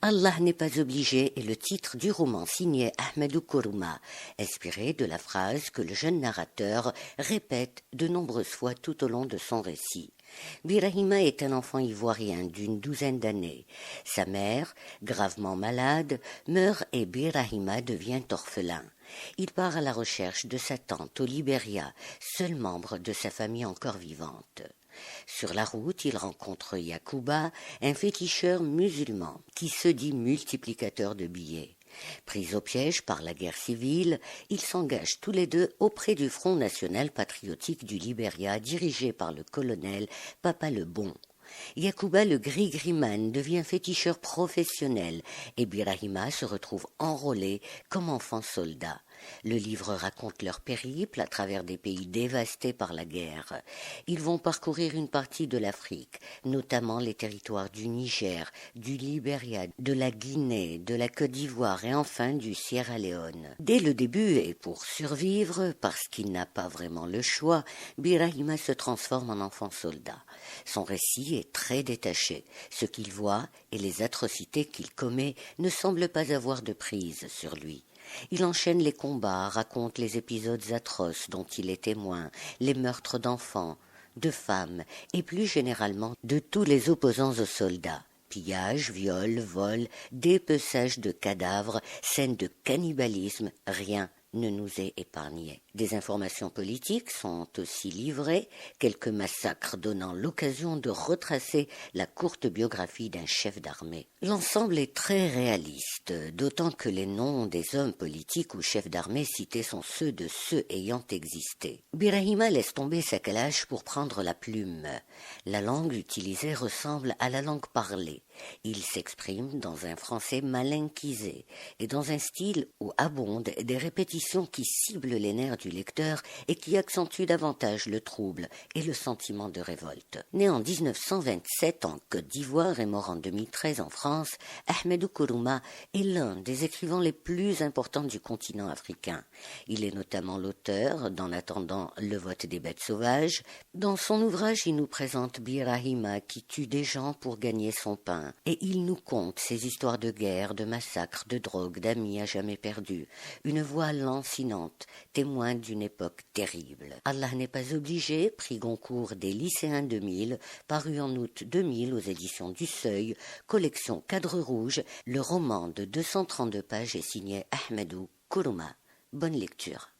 Allah n'est pas obligé est le titre du roman signé Ahmedou Kourouma, inspiré de la phrase que le jeune narrateur répète de nombreuses fois tout au long de son récit. Birahima est un enfant ivoirien d'une douzaine d'années. Sa mère, gravement malade, meurt et Birahima devient orphelin. Il part à la recherche de sa tante au Libéria, seul membre de sa famille encore vivante. Sur la route, il rencontre Yacouba, un féticheur musulman qui se dit multiplicateur de billets. Pris au piège par la guerre civile, ils s'engagent tous les deux auprès du Front national patriotique du Libéria dirigé par le colonel Papa le Bon. Yacouba le Grigriman devient féticheur professionnel et Birahima se retrouve enrôlé comme enfant soldat. Le livre raconte leur périple à travers des pays dévastés par la guerre. Ils vont parcourir une partie de l'Afrique, notamment les territoires du Niger, du Libéria, de la Guinée, de la Côte d'Ivoire et enfin du Sierra Leone. Dès le début, et pour survivre, parce qu'il n'a pas vraiment le choix, Birahima se transforme en enfant soldat. Son récit est très détaché. Ce qu'il voit et les atrocités qu'il commet ne semblent pas avoir de prise sur lui. Il enchaîne les combats, raconte les épisodes atroces dont il est témoin, les meurtres d'enfants, de femmes et plus généralement de tous les opposants aux soldats. Pillage, viol, vol, dépeçage de cadavres, scènes de cannibalisme, rien ne nous est épargné. Des informations politiques sont aussi livrées, quelques massacres donnant l'occasion de retracer la courte biographie d'un chef d'armée. L'ensemble est très réaliste, d'autant que les noms des hommes politiques ou chefs d'armée cités sont ceux de ceux ayant existé. Birahima laisse tomber sa calache pour prendre la plume. La langue utilisée ressemble à la langue parlée. Il s'exprime dans un français malinquisé et dans un style où abondent des répétitions qui ciblent les nerfs du lecteur et qui accentuent davantage le trouble et le sentiment de révolte. Né en 1927 en Côte d'Ivoire et mort en 2013 en France, Ahmedou Kourouma est l'un des écrivains les plus importants du continent africain. Il est notamment l'auteur d'En attendant le vote des bêtes sauvages. Dans son ouvrage, il nous présente Birahima qui tue des gens pour gagner son pain. Et il nous conte ses histoires de guerre, de massacres, de drogue, d'amis à jamais perdus. Une voix lancinante, témoin d'une époque terrible. Allah n'est pas obligé, prix Goncourt des lycéens 2000, paru en août 2000 aux éditions du Seuil, collection Cadre Rouge. Le roman de 232 pages est signé Ahmedou Kourouma. Bonne lecture.